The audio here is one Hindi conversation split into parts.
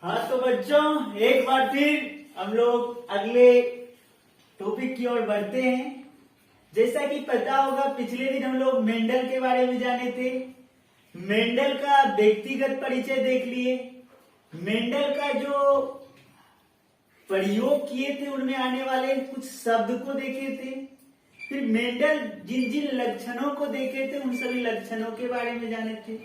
हाँ तो बच्चों, एक बार फिर हम लोग अगले टॉपिक की ओर बढ़ते हैं। जैसा कि पता होगा, पिछले दिन हम लोग मेंडल के बारे में जाने थे। मेंडल का व्यक्तिगत परिचय देख लिए। मेंडल का जो प्रयोग किए थे उनमें आने वाले कुछ शब्द को देखे थे। फिर मेंडल जिन जिन लक्षणों को देखे थे उन सभी लक्षणों के बारे में जाने थे।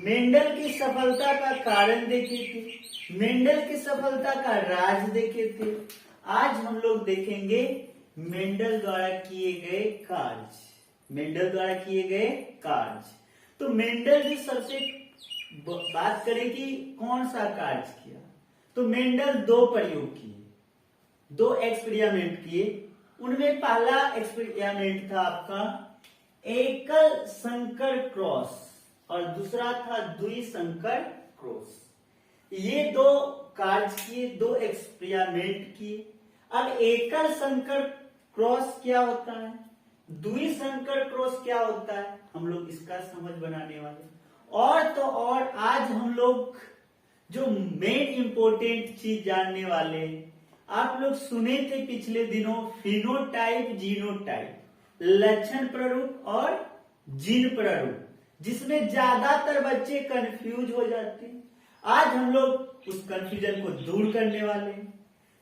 मेंडल की सफलता का कारण देखे थे। मेंडल की सफलता का राज देखे थे। आज हम लोग देखेंगे मेंडल द्वारा किए गए कार्य। मेंडल द्वारा किए गए कार्य। तो मेंडल की सबसे बात करें कि कौन सा कार्य किया, तो मेंडल दो प्रयोग किए, दो एक्सपेरिमेंट किए। उनमें पहला एक्सपेरिमेंट था आपका एकल संकर क्रॉस और दूसरा था द्विसंकर क्रॉस। ये दो कार्य किए, दो एक्सपेरिमेंट किए। अब एकल संकर क्रॉस क्या होता है, द्विसंकर क्रॉस क्या होता है, हम लोग इसका समझ बनाने वाले। और तो और आज हम लोग जो मेन इंपॉर्टेंट चीज जानने वाले हैं, आप लोग सुने थे पिछले दिनों फिनोटाइप जीनोटाइप, लक्षण प्रारूप और जीन प्रारूप, जिसमें ज्यादातर बच्चे कंफ्यूज हो जाते हैं। आज हम लोग उस कंफ्यूजन को दूर करने वाले हैं।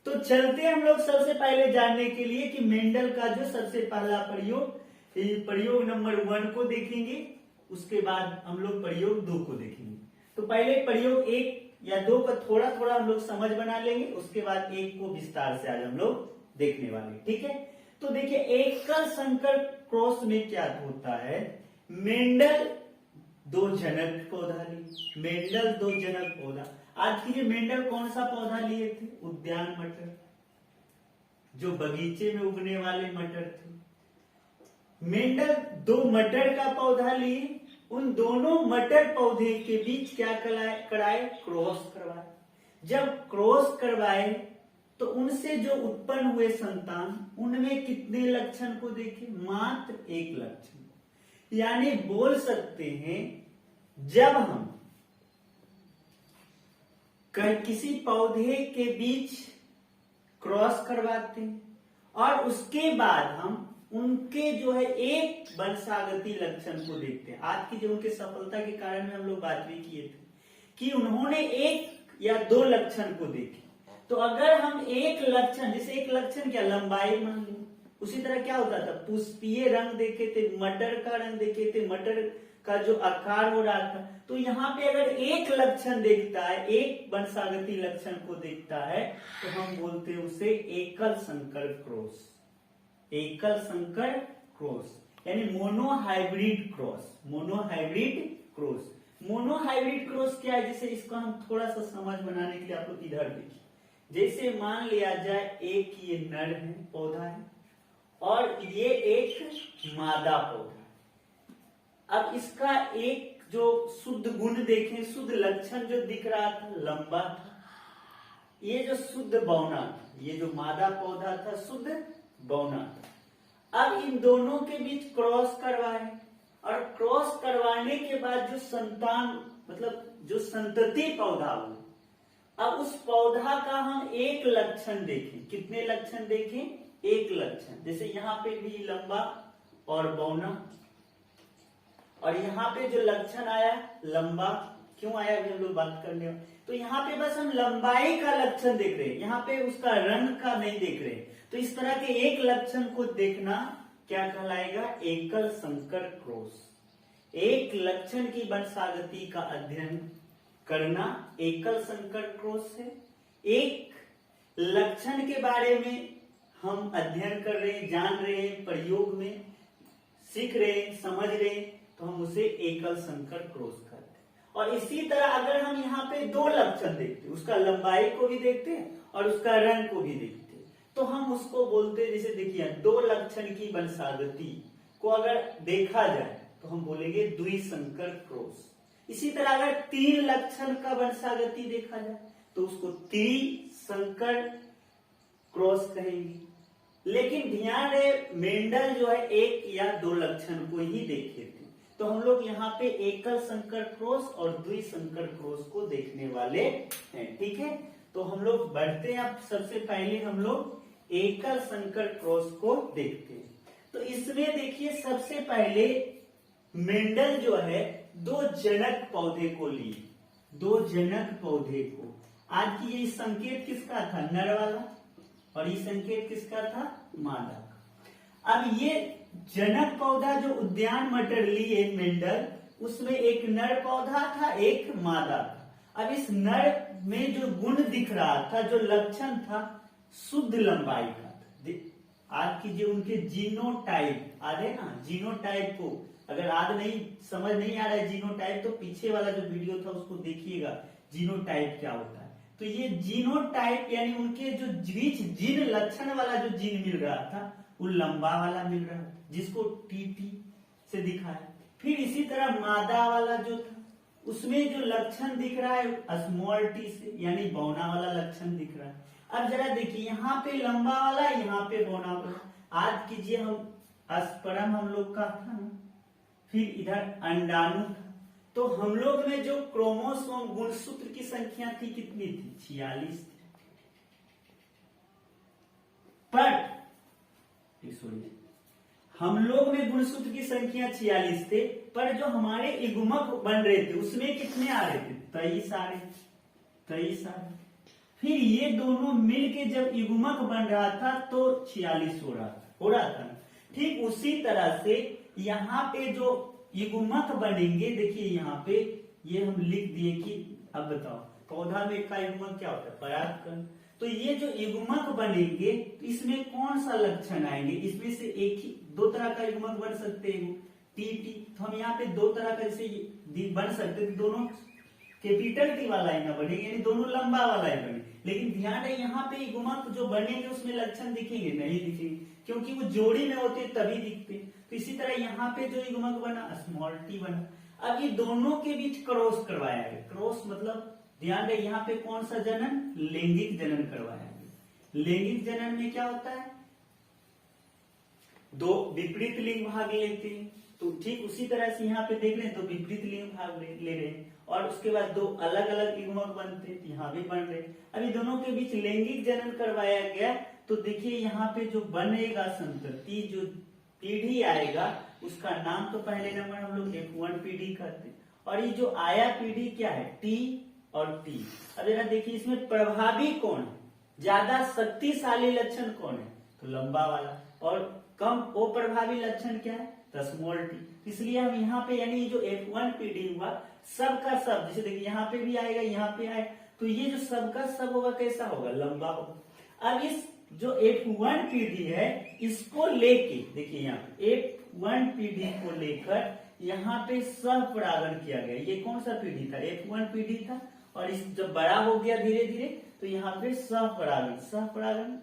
तो चलते हम लोग सबसे पहले जानने के लिए कि मेंडल का जो सबसे पहला प्रयोग नंबर 1 को देखेंगे, उसके बाद हम लोग प्रयोग 2 को देखेंगे। तो पहले प्रयोग 1 या 2 का थोड़ा थोड़ा हम लोग समझ बना लेंगे, उसके बाद 1 को विस्तार से आज हम लोग देखने वाले। ठीक है, तो देखिए एकल संकर क्रॉस में क्या होता है, मेंडल दो जनक पौधा लिए। मेंडल दो जनक पौधा। आज की मेंडल कौन सा पौधा लिए थे, उद्यान मटर, जो बगीचे में उगने वाले मटर थे। मेंडल दो मटर का पौधा लिए। उन दोनों मटर पौधे के बीच क्या कराए, क्रॉस करवाए। जब क्रॉस करवाए तो उनसे जो उत्पन्न हुए संतान, उनमें कितने लक्षण को देखे, मात्र एक लक्षण। यानी बोल सकते हैं जब हम किसी पौधे के बीच क्रॉस करवाते हैं और उसके बाद हम उनके जो है एक वंशागति लक्षण को देखते हैं। आज की जो उनके सफलता के कारण में हम लोग बात भी किए थे कि उन्होंने 1 या 2 लक्षण को देखे। तो अगर हम एक लक्षण, जैसे एक लक्षण क्या, लंबाई मान लो, उसी तरह क्या होता था, पुष्पीय रंग देखे थे, मटर का रंग देखे थे, मटर का जो आकार हो रहा था। तो यहाँ पे अगर एक लक्षण देखता है, एक वंशागति लक्षण को देखता है, तो हम बोलते हैं उसे एकल संकर क्रॉस। एकल संकर क्रॉस यानी monohybrid cross. Monohybrid cross. Monohybrid cross क्या है, जैसे इसको हम थोड़ा सा समझ बनाने के लिए आप लोग इधर देखिए। जैसे मान लिया जाए एक ये नर है, पौधा है, और ये एक मादा पौधा है। अब इसका एक जो शुद्ध गुण देखें, शुद्ध लक्षण जो दिख रहा था, लंबा था। ये जो शुद्ध बौना था, ये जो मादा पौधा था शुद्ध बौना था। अब इन दोनों के बीच क्रॉस करवाए और क्रॉस करवाने के बाद जो संतान, मतलब जो संतति पौधा हुआ, अब उस पौधा का हम एक लक्षण देखें। कितने लक्षण देखें, एक लक्षण। जैसे यहाँ पे भी लंबा और बौना, और यहाँ पे जो लक्षण आया लंबा, क्यों आया अभी हम लोग बात करने वाले। तो यहाँ पे बस हम लंबाई का लक्षण देख रहे हैं, यहाँ पे उसका रंग का नहीं देख रहे। तो इस तरह के एक लक्षण को देखना क्या कहलाएगा, एकल संकर क्रॉस। एक लक्षण की वंशागति का अध्ययन करना एकल संकर क्रॉस है। एक लक्षण के बारे में हम अध्ययन कर रहे हैं, जान रहे हैं, प्रयोग में सीख रहे हैं, समझ रहे हैं, तो हम उसे एकल संकर क्रॉस करते हैं। और इसी तरह अगर हम यहाँ पे 2 लक्षण देखते हैं, उसका लंबाई को भी देखते हैं और उसका रंग को भी देखते हैं, तो हम उसको बोलते हैं, जैसे देखिए 2 लक्षण की वंशागति को अगर देखा जाए तो हम बोलेंगे द्विसंकर क्रॉस। इसी तरह अगर 3 लक्षण का वंशागति देखा जाए तो उसको त्रिसंकर क्रॉस कहेंगे। लेकिन ध्यान रहे, मेंडल जो है 1 या 2 लक्षण को ही देखे थे। तो हम लोग यहाँ पे एकल संकर क्रॉस और द्विसंकर क्रॉस को देखने वाले हैं। ठीक है, तो हम लोग बढ़ते हैं। अब सबसे पहले हम लोग एकल संकर क्रॉस को देखते हैं। तो इसमें देखिए सबसे पहले मेंडल जो है दो जनक पौधे को लिए, दो जनक पौधे को। आज की ये संकेत किसका था? नर वाला, और ये संकेत किसका था? मादा का। अब ये जनक पौधा जो उद्यान मटर लिए मेंडल, उसमें एक नर पौधा था, एक मादा था। अब इस नर में जो गुण दिख रहा था, जो लक्षण था, शुद्ध लंबाई का था। आज की जो उनके जीनोटाइप आ रहे ना, जीनोटाइप को अगर आज नहीं समझ नहीं आ रहा है जीनोटाइप, तो पीछे वाला जो वीडियो था उसको देखिएगा, जीनोटाइप क्या होता है। तो ये जीनोटाइप यानी उनके जो बीच जीन लक्षण वाला जो जीन मिल रहा था वो लंबा वाला मिल रहा था, जिसको टीटी से दिखाया। फिर इसी तरह मादा वाला जो था उसमें जो लक्षण दिख रहा है स्मॉल टी से, यानी बौना वाला लक्षण दिख रहा है। अब जरा देखिए यहाँ पे लंबा वाला, यहाँ पे बौना वाला। आज कीजिए हम स्पर्म हम लोग का था ना, फिर इधर अंडाणु था। तो हम लोग में जो क्रोमोसोम गुणसूत्र की संख्या थी कितनी थी? 46 थी। पर हम लोग में गुणसूत्र की संख्या 46 थे, पर जो हमारे युग्मक बन रहे थे उसमें कितने आ रहे थे? 23 आ रहे थे, 23 आ रहे। फिर ये दोनों मिलके जब युग्मक बन रहा था तो 46 हो रहा था। ठीक उसी तरह से यहाँ पे जो युग्मक बनेंगे, देखिए यहाँ पे ये हम लिख दिए कि अब बताओ पौधा में का युग्मक क्या होता है? परागकण। तो ये जो युग्मक बनेंगे तो इसमें कौन सा लक्षण आएंगे? इसमें से एक ही दो तरह का युग्मक बन सकते हैं, टी। तो हम यहाँ पे दो तरह का जैसे बन सकते थे, दोनों कैपिटल टी वाला ही ना बनेंगे, यानी दोनों लंबा वाला ही बने। लेकिन ध्यान है यहाँ पे युग्मक जो बनेंगे उसमें लक्षण दिखेंगे नहीं? दिखेंगे, क्योंकि वो जोड़ी में होते तभी दिखते। तो इसी तरह यहाँ पे जो युग्मक बना स्मॉल टी बना। अब ये दोनों के बीच क्रॉस करवाया गया। क्रॉस मतलब ध्यान रहे यहाँ पे कौन सा जनन? लैंगिक जनन करवाया गया। लैंगिक जनन में क्या होता है? दो विपरीत लिंग भाग लेते हैं। तो ठीक उसी तरह से यहाँ पे देख रहे हैं तो विपरीत लिंग भाग ले रहे हैं, और उसके बाद दो अलग अलग युग्मक बनते हैं, यहाँ भी बन रहे। अभी दोनों के बीच लैंगिक जनन करवाया गया। तो देखिए यहाँ पे जो बनेगा संतति, जो पीढ़ी आएगा, उसका नाम तो पहले नंबर हम लोग F1 पीढ़ी करते हैं। और ये जो आया पीढ़ी क्या है? T और T। अब जरा देखिए इसमें प्रभावी कौन है? ज्यादा शक्तिशाली लक्षण कौन है? तो लंबा वाला। और कम अप्रभावी लक्षण क्या है? तो स्मॉल टी। इसलिए हम यहाँ पे यानी जो F1 पीढ़ी हुआ सबका सब, जैसे देखिए यहाँ पे भी आएगा, यहाँ पे आए, तो ये जो सबका सब होगा कैसा होगा? लंबा होगा। अब इस जो F1 पीढ़ी है इसको लेके देखिए यहाँ पे F1 पीढ़ी को लेकर यहाँ पे सह परागण किया गया। ये कौन सा पीढ़ी था? F1 पीढ़ी था। और इस जब बड़ा हो गया धीरे धीरे तो यहाँ पे सह परागण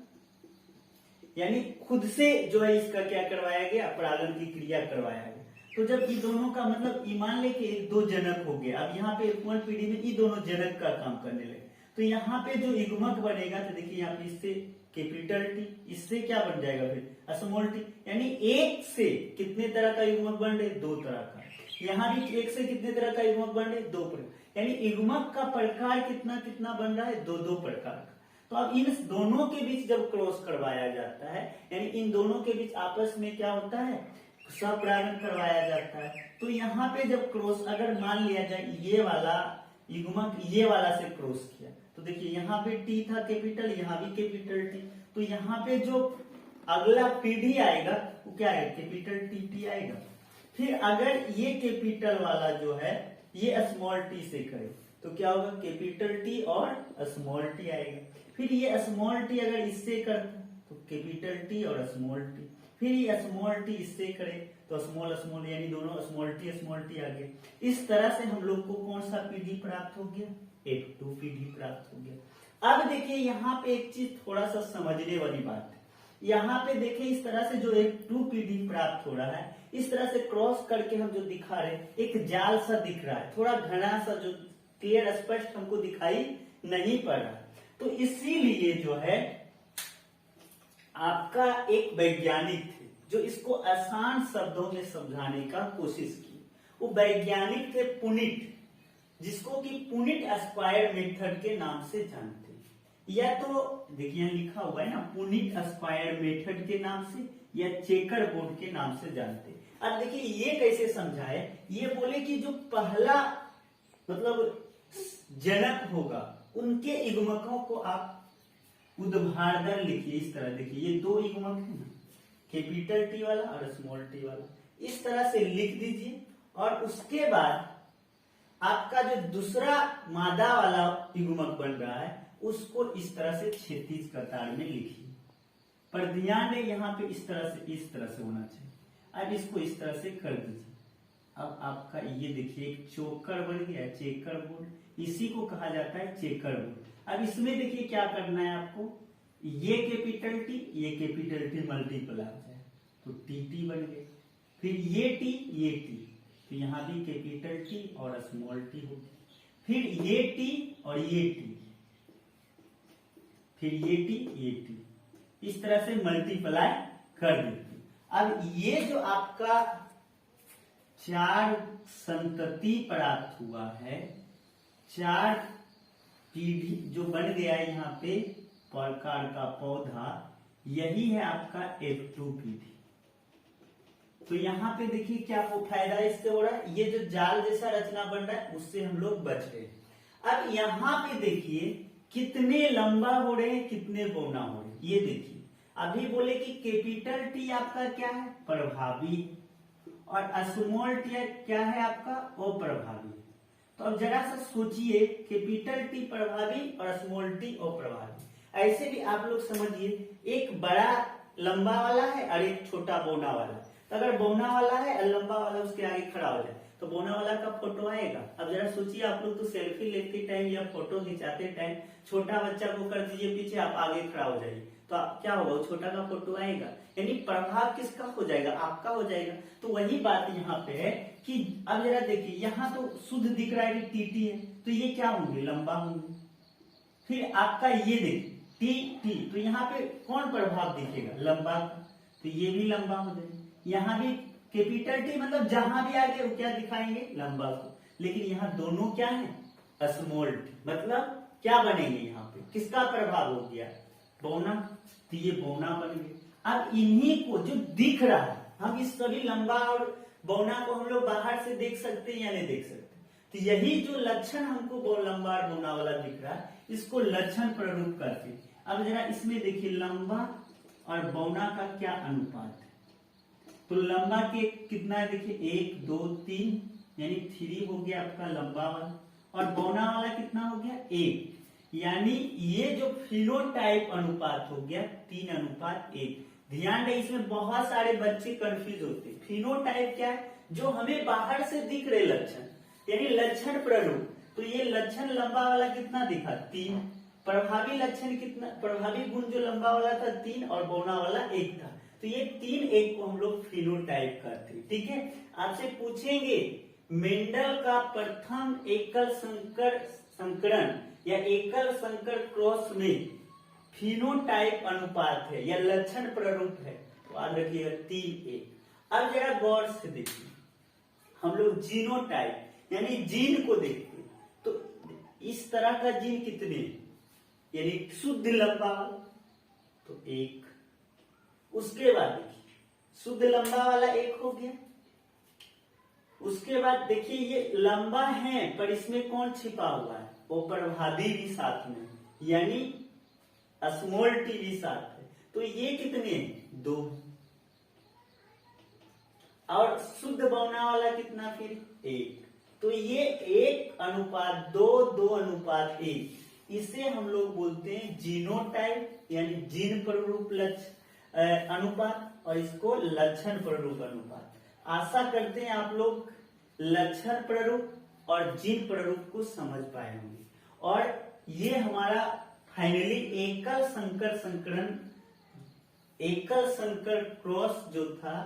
यानी खुद से जो है इसका क्या करवाया गया? परागण की क्रिया करवाया गया। तो जब ये दोनों का मतलब ईमान लेके दो जनक हो गए, अब यहाँ पे F1 पीढ़ी में ये दोनों जनक का काम करने लगे। तो यहाँ पे जो युग्मक बनेगा तो देखिए यहाँ पे इससे कैपिटल टी, इससे क्या बन जाएगा? फिर स्मॉल टी। यानी एक से कितने तरह का युग्मक बन रहे? दो तरह का। यहाँ भी एक से कितने तरह का युग्मक बन रहे? दो प्रकार। यानी युग्मक का प्रकार कितना कितना बन रहा है? दो दो प्रकार का। तो अब इन दोनों के बीच जब क्रॉस करवाया जाता है, यानी इन दोनों के बीच आपस में क्या होता है? स्वपरागण करवाया जाता है। तो यहाँ पे जब क्रॉस अगर मान लिया जाए ये वाला युग्मक ये वाला से क्रॉस किया, तो देखिए यहाँ पे टी था कैपिटल, यहाँ भी कैपिटल टी। तो यहाँ पे जो अगला पीढ़ी आएगा वो क्या है? कैपिटल टी आएगा। फिर अगर ये कैपिटल वाला जो है ये स्मॉल टी से करे तो क्या होगा? कैपिटल टी और स्मॉल टी आएगा। फिर ये स्मॉल टी अगर इससे करता तो कैपिटल टी और स्मॉल टी। फिर ये स्मॉल टी इससे करे तो स्मॉल यानी दोनों स्मॉल टी आ गए। इस तरह से हम लोग को कौन सा पीढ़ी प्राप्त हो गया? F2 पीढ़ी प्राप्त हो गया। अब देखिए यहाँ पे एक चीज थोड़ा सा समझने वाली बात है। यहाँ पे देखिए इस तरह से जो F2 पीढ़ी प्राप्त हो रहा है, इस तरह से क्रॉस करके हम जो दिखा रहे हैं एक जाल सा दिख रहा है, थोड़ा घना सा, जो क्लियर स्पष्ट हमको दिखाई नहीं पड़ रहा। तो इसीलिए जो है आपका एक वैज्ञानिक थे जो इसको आसान शब्दों में समझाने का कोशिश की, वो वैज्ञानिक थे पुनिट, जिसको कि पुनिट स्क्वायर मेथड के नाम से जानते हैं। या तो देखिए यहाँ लिखा हुआ है ना, पुनिट स्क्वायर मेथड के नाम से या चेकर बोर्ड के नाम से जानते हैं। अब देखिए ये कैसे समझाए, ये बोले कि जो पहला मतलब जनक होगा उनके युग्मकों को आप ऊर्ध्वाधर लिखिए। इस तरह देखिए ये दो युग्मक है ना, कैपिटल टी वाला और स्मॉल टी वाला, इस तरह से लिख दीजिए। और उसके बाद आपका जो दूसरा मादा वाला युग्मक बन रहा है उसको इस तरह से क्षैतिज कतार में लिखिए। पर ध्यान दें यहाँ पे इस तरह से होना चाहिए। अब इसको इस तरह से कर दीजिए। अब आपका ये देखिए एक चोकर बन गया, चेकर बोर्ड, इसी को कहा जाता है चेकर बोर्ड। अब इसमें देखिए क्या करना है आपको, ये कैपिटल टी मल्टीपल आ जाए तो टी बन गए, फिर ये टी, तो यहाँ भी कैपिटल टी और स्मॉल टी हो गया, फिर ये टी और ये टी, फिर ये टी, इस तरह से मल्टीप्लाई कर देते। अब ये जो आपका 4 संतति प्राप्त हुआ है, 4 पीढ़ी जो बन गया है यहाँ पे प्रकार का पौधा, यही है आपका F2 पीढ़ी। तो यहाँ पे देखिए क्या फायदा इससे हो रहा है, ये जो जाल जैसा रचना बन रहा है उससे हम लोग बच रहे हैं। अब यहाँ पे देखिए कितने लंबा हो रहे हैं, कितने बौना हो रहे हैं, ये देखिए। अभी बोले कि कैपिटल टी आपका क्या है, प्रभावी, और स्मॉल टी क्या है आपका, अप्रभावी। तो अब जरा सा सोचिए, कैपिटल टी प्रभावी और स्मॉल टी अप्रभावी। ऐसे भी आप लोग समझिए, एक बड़ा लंबा वाला है और एक छोटा बौना वाला है। तो अगर बौना वाला है और लंबा वाला उसके आगे खड़ा हो जाए तो बौना वाला का फोटो आएगा। अब जरा सोचिए, आप लोग तो सेल्फी लेते टाइम या फोटो खिंचाते टाइम छोटा बच्चा को कर दीजिए पीछे, आप आगे खड़ा हो जाइए, तो आप क्या होगा, छोटा का फोटो आएगा, यानी प्रभाव किसका हो जाएगा, आपका हो जाएगा। तो वही बात यहाँ पे है कि अब जरा देखिए, यहाँ तो शुद्ध दिख रहा है कि टी है, तो ये क्या होंगे, लंबा होंगे। फिर आपका ये देखिए टी, तो यहाँ पे कौन प्रभाव दिखेगा, लंबा का, तो ये भी लंबा हो जाएगा। यहाँ भी कैपिटल टी, मतलब जहां भी आगे वो क्या दिखाएंगे, लंबा को। लेकिन यहाँ दोनों क्या है, स्मॉल टी, मतलब क्या बनेंगे, यहाँ पे किसका प्रभाव हो गया, बौना, तो ये बौना बन गए। अब इन्हीं को जो दिख रहा है, हम इस सभी लंबा और बौना को हम लोग बाहर से देख सकते हैं या नहीं देख सकते, तो यही जो लक्षण हमको लंबा और बौना वाला दिख रहा है, इसको लक्षण प्ररूप करते हैं। अब जरा इसमें देखिए लंबा और बौना का क्या अनुपात है, तो लंबा के कितना है देखिए 1 2 3, यानी 3 हो गया आपका लंबा वाला, और बौना वाला कितना हो गया 1, यानी ये जो फिनोटाइप अनुपात हो गया 3:1। ध्यान दें, इसमें बहुत सारे बच्चे कंफ्यूज होते हैं। फिनोटाइप क्या है, जो हमें बाहर से दिख रहे लक्षण, यानी लक्षण प्ररूप। तो ये लक्षण लंबा वाला कितना दिखा 3, प्रभावी लक्षण कितना, प्रभावी गुण जो लंबा वाला था 3 और बौना वाला 1 था, तो ये 3:1 को हम लोग फिनोटाइप करते हैं। ठीक है, आपसे पूछेंगे मेंडल का प्रथम एकल संकरण या एकल संकर क्रॉस में फिनोटाइप अनुपात है या लक्षण प्ररूप है, तो याद रखिएगा 3:1। अब जरा गौर से देखिए, हम लोग जीनोटाइप यानी जीन को देखते हैं, तो इस तरह का जीन कितने, यानी शुद्ध लंबा तो 1, उसके बाद देखिए शुद्ध लंबा वाला 1 हो गया, उसके बाद देखिए ये लंबा है पर इसमें कौन छिपा हुआ है, वो प्रभावी भी साथ में, यानी स्मॉल टी भी साथ है, तो ये कितने 2, और शुद्ध बौना वाला कितना फिर 1, तो ये 1:2, 2:1, इसे हम लोग बोलते हैं जीनोटाइप यानी जीन प्ररूप अनुपात, और इसको लक्षण प्ररूप अनुपात। आशा करते हैं आप लोग लक्षण प्ररूप और जीन प्ररूप को समझ पाए होंगे। और ये हमारा फाइनली एकल संकर क्रॉस जो था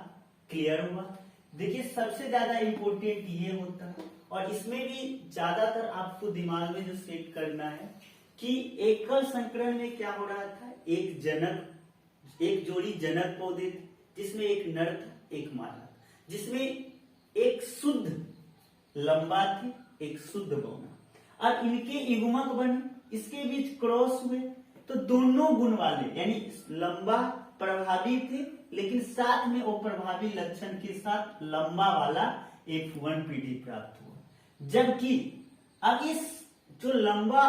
क्लियर हुआ। देखिए सबसे ज्यादा इंपॉर्टेंट ये होता है, और इसमें भी ज्यादातर आपको दिमाग में जो सेट करना है कि एकल संकरण में क्या हो रहा था, एक जोड़ी जनक पौधे थे जिसमें एक नर था एक मादा, जिसमें एक शुद्ध लंबा थे, एक शुद्ध बौना। अब इनके युग्मक बने, इसके बीच क्रॉस हुए, तो दोनों गुण वाले यानी लंबा प्रभावी थे, लेकिन साथ में वो प्रभावी लक्षण के साथ लंबा वाला F1 पीढ़ी प्राप्त हुआ। जबकि अब इस जो लंबा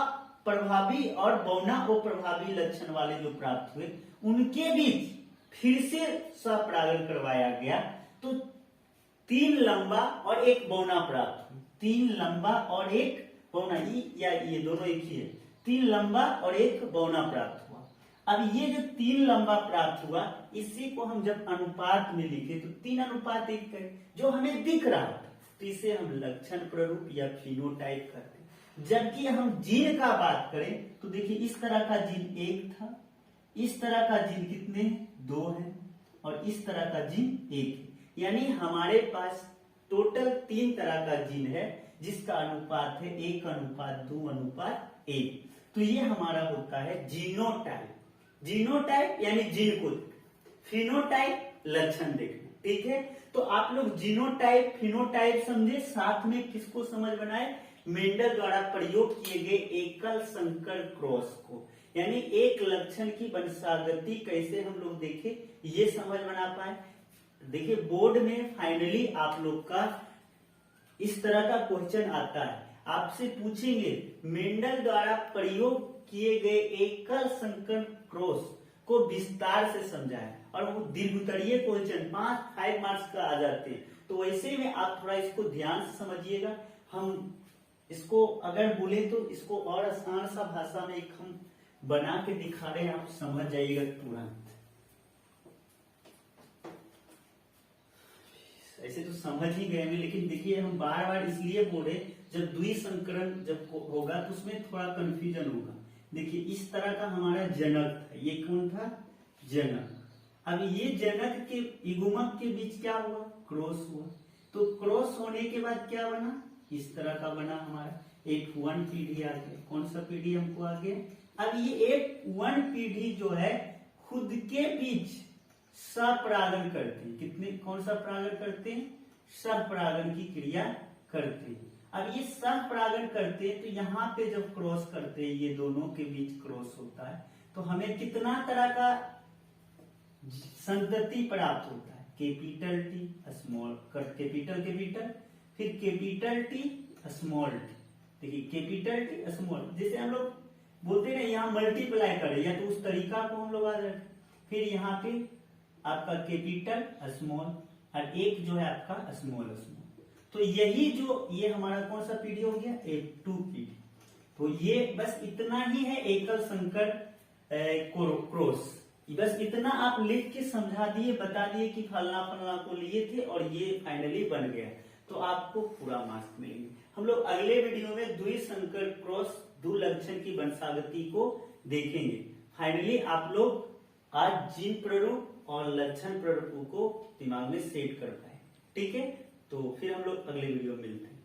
प्रभावी और बौना अप्रभावी लक्षण वाले जो प्राप्त हुए, उनके बीच फिर से स्वपरागण करवाया गया, तो 3 लंबा और 1 बौना प्राप्त हुआ। 3 लंबा और 1 बौना, ये दोनों एक ही है। 3 लंबा और 1 बौना प्राप्त हुआ। अब ये जो 3 लंबा प्राप्त हुआ, इसी को हम जब अनुपात में लिखे तो 3:1 करें, जो हमें दिख रहा था, तो इसे हम लक्षण प्ररूप या फिनोटाइप करते हैं। जबकि हम जीन का बात करें तो देखिए, इस तरह का जीन 1 था, इस तरह का जीन कितने 2 है, और इस तरह का जीन 1 है। यानी हमारे पास टोटल 3 तरह का जीन है, जिसका अनुपात है 1:2:1। तो ये हमारा होता है जीनोटाइप। जीनोटाइप यानी जीन को, फिनोटाइप लक्षण देखना। ठीक है, तो आप लोग जीनोटाइप फिनोटाइप समझे, साथ में किसको समझ बनाए, मेंडल द्वारा प्रयोग किए गए एकल संकर क्रॉस को, यानी एक लक्षण की वंशागति कैसे हम लोग देखे, ये समझ बना पाए। देखिए, बोर्ड में फाइनली आप लोग का इस तरह का क्वेश्चन आता है, आपसे पूछेंगे मेंडल द्वारा प्रयोग किए गए एकल संकर क्रॉस को विस्तार से समझाएं, और वो दीर्घोत्तरीय क्वेश्चन 5 मार्क्स का आ जाते हैं। तो वैसे में आप थोड़ा इसको ध्यान से समझिएगा। हम इसको अगर बोले तो इसको और आसान सा भाषा में एक हम बना के दिखा रहे हैं, आप समझ जाइएगा तुरंत। ऐसे तो समझ ही गए हैं, लेकिन देखिए हम बार बार इसलिए बोले, जब द्विसंकरण जब होगा तो उसमें थोड़ा कंफ्यूजन होगा। देखिए, इस तरह का हमारा जनक था, ये कौन था, जनक। अब ये जनक के युग्मक के बीच क्या हुआ, क्रॉस हुआ। तो क्रॉस होने के बाद क्या बना, इस तरह का बना हमारा F1 पीढ़ी आ गया। कौन सा पीढ़ी हमको आ गया। अब ये F1 पीढ़ी जो है खुद के बीच स्वपरागण करते हैं। कितने, कौन सा परागण करते हैं, स्वपरागण की क्रिया करते हैं। अब ये स्वपरागण करते हैं, तो यहाँ पे जब क्रॉस करते हैं, ये दोनों के बीच क्रॉस होता है, तो हमें कितना तरह का संतति प्राप्त होता है, कैपिटल टी स्मॉल, कैपिटल फिर कैपिटल टी स्मॉल टी। देखिए, कैपिटल टी स्मॉल, जैसे हम लोग बोलते हैं यहाँ मल्टीप्लाई करें, या तो उस तरीका को हम लोग आ जाए। फिर यहाँ पे आपका कैपिटल स्मॉल, और एक जो है आपका स्मॉल। तो यही जो ये हमारा कौन सा पीढ़ी हो गया, F2 पीढ़ी। तो ये बस इतना ही है एकल संकर क्रॉस। बस इतना आप लिख के समझा दिए, बता दिए कि फलना फलना को लिए थे और ये फाइनली बन गया, तो आपको पूरा मार्क्स मिलेंगे। हम लोग अगले वीडियो में द्विसंकर क्रॉस दो लक्षण की वंशागति को देखेंगे। फाइनली आप लोग आज जीन प्ररूप और लक्षण प्ररूप को दिमाग में सेट कर पाए। ठीक है, तो फिर हम लोग अगले वीडियो में मिलते हैं।